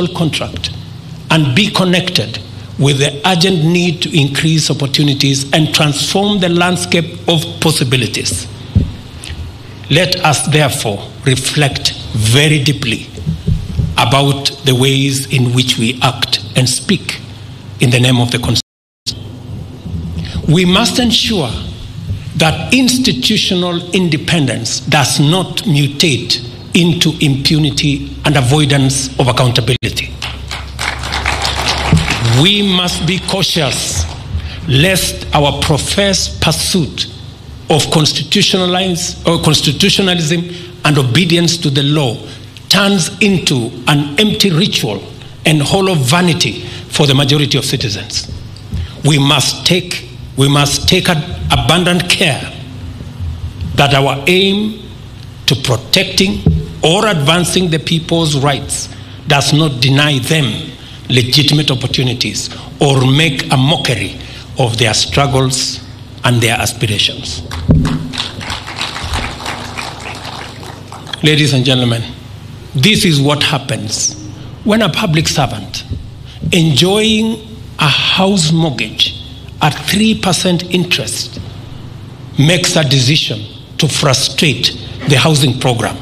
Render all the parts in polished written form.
contract and be connected with the urgent need to increase opportunities and transform the landscape of possibilities. Let us therefore reflect very deeply about the ways in which we act and speak in the name of the Constitution. We must ensure that institutional independence does not mutate into impunity and avoidance of accountability. We must be cautious lest our professed pursuit of constitutionalism and obedience to the law turns into an empty ritual and hollow vanity for the majority of citizens. We must take abundant care that our aim to protecting or advancing the people's rights does not deny them legitimate opportunities or make a mockery of their struggles and their aspirations. Ladies and gentlemen, this is what happens when a public servant enjoying a house mortgage at 3% interest makes a decision to frustrate the housing program,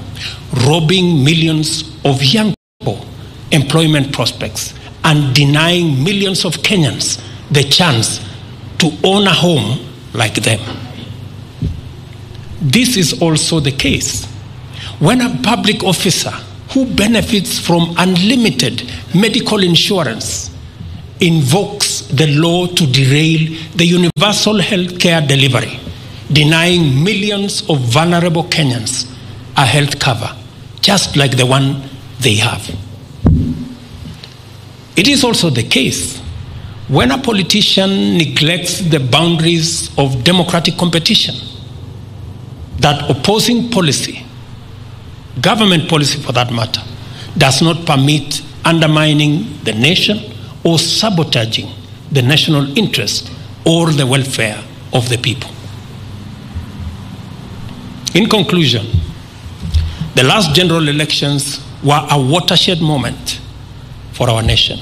robbing millions of young people employment prospects and denying millions of Kenyans the chance to own a home like them. This is also the case when a public officer who benefits from unlimited medical insurance invokes the law to derail the universal health care delivery, denying millions of vulnerable Kenyans a health cover, just like the one they have. It is also the case when a politician neglects the boundaries of democratic competition, that opposing policy, government policy for that matter, does not permit undermining the nation or sabotaging the national interest or the welfare of the people. In conclusion, the last general elections were a watershed moment for our nation.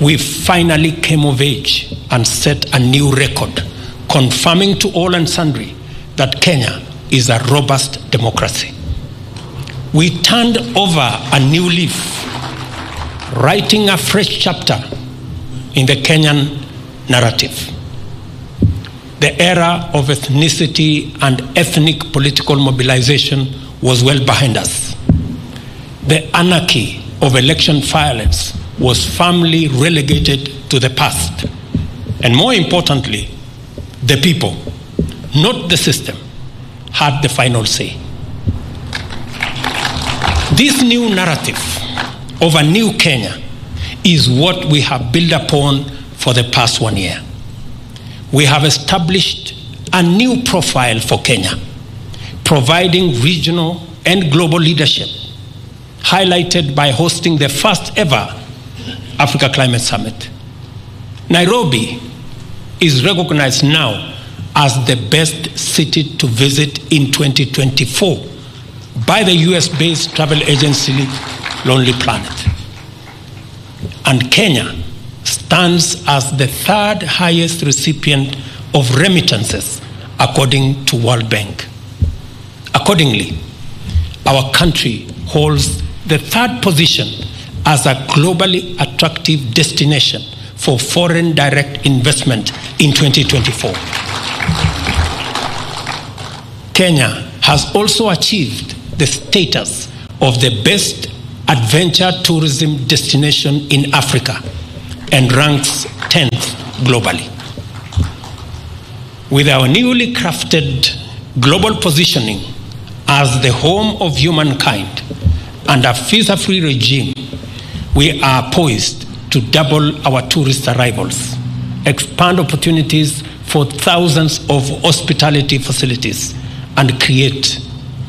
We finally came of age and set a new record, confirming to all and sundry that Kenya is a robust democracy. We turned over a new leaf, writing a fresh chapter in the Kenyan narrative. The era of ethnicity and ethnic political mobilization was well behind us. The anarchy of election violence was firmly relegated to the past. And more importantly, the people, not the system, had the final say. This new narrative of a new Kenya is what we have built upon for the past 1 year. We have established a new profile for Kenya, providing regional and global leadership, highlighted by hosting the first ever Africa Climate Summit. Nairobi is recognized now as the best city to visit in 2024 by the US-based travel agency Lonely Planet. And Kenya stands as the third highest recipient of remittances according to World Bank. Accordingly, our country holds the third position as a globally attractive destination for foreign direct investment in 2024. Kenya has also achieved the status of the best adventure tourism destination in Africa and ranks 10th globally. With our newly crafted global positioning as the home of humankind and a visa-free regime, we are poised to double our tourist arrivals, expand opportunities for thousands of hospitality facilities, and create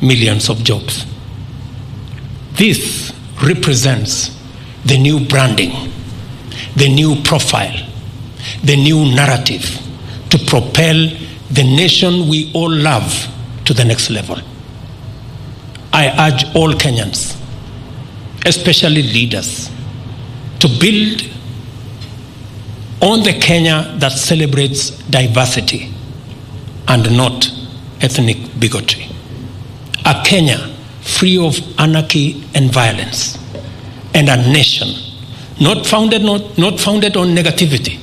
millions of jobs. This represents the new branding, the new profile, the new narrative to propel the nation we all love to the next level. I urge all Kenyans, especially leaders, to build on the Kenya that celebrates diversity and not ethnic bigotry. A Kenya free of anarchy and violence, and a nation not founded on negativity,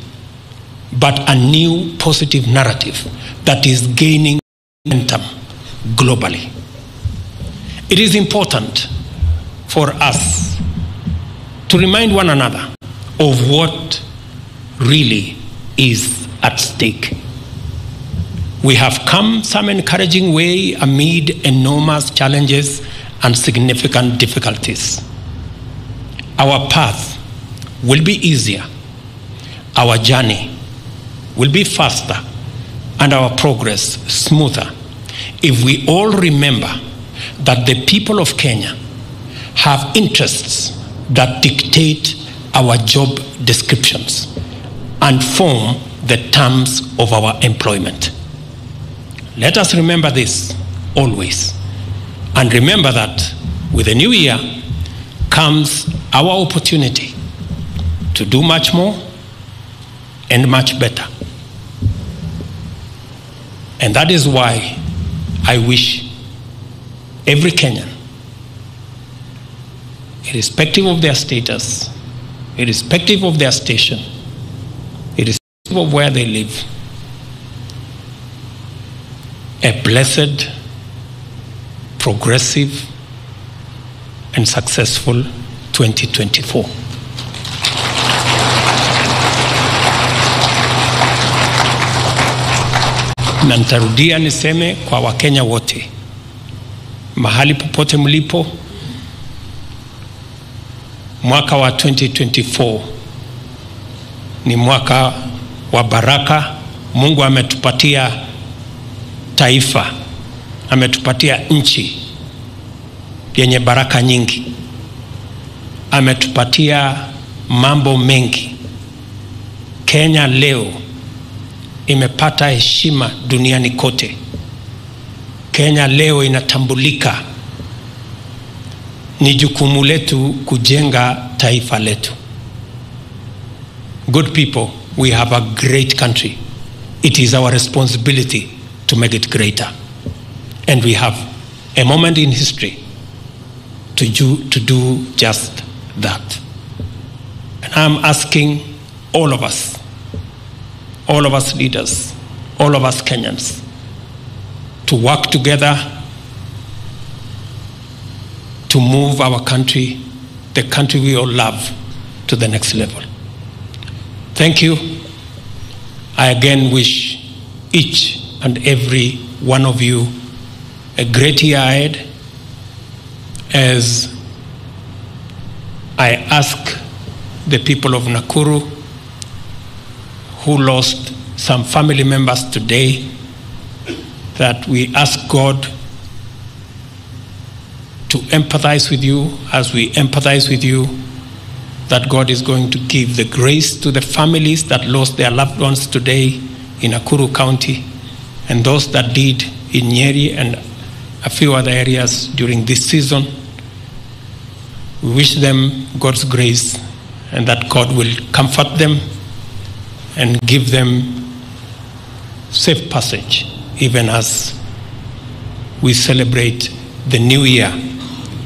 but a new positive narrative that is gaining momentum globally. It is important for us to remind one another of what really is at stake. We have come some encouraging way amid enormous challenges and significant difficulties. Our path will be easier, our journey will be faster, and our progress smoother if we all remember that the people of Kenya have interests that dictate our job descriptions and form the terms of our employment. Let us remember this always, and remember that with the new year comes our opportunity to do much more and much better. And that is why I wish every Kenyan, irrespective of their status, irrespective of their station, irrespective of where they live, a blessed, progressive, and successful 2024. Na nitarudia niseme kwa Wakenya wote, mahali popote mlipo, mwaka wa 2024 ni mwaka wa baraka. Mungu ametupatia taifa, ametupatia nchi yenye baraka nyingi, ametupatia mambo mengi. Kenya leo imepata heshima duniani kote. Kenya leo inatambulika. Ni jukumu letu kujenga taifa letu. Good people, we have a great country. It is our responsibility to make it greater. And we have a moment in history to do just that. And I'm asking all of us leaders, all of us Kenyans, to work together to move our country, the country we all love, to the next level. Thank you. I again wish each and every one of you a great year ahead, as I ask the people of Nakuru who lost some family members today, that we ask God to empathize with you as we empathize with you, that God is going to give the grace to the families that lost their loved ones today in Nakuru County, and those that did in Nyeri and a few other areas during this season. We wish them God's grace, and that God will comfort them and give them safe passage, even as we celebrate the new year.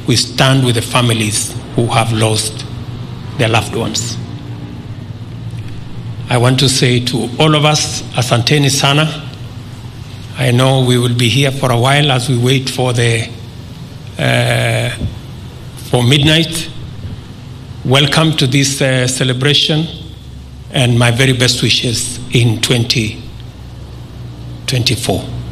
We stand with the families who have lost their loved ones. I want to say to all of us, asanteni sana. I know we will be here for a while as we wait for for midnight. Welcome to this celebration, and my very best wishes in 2024.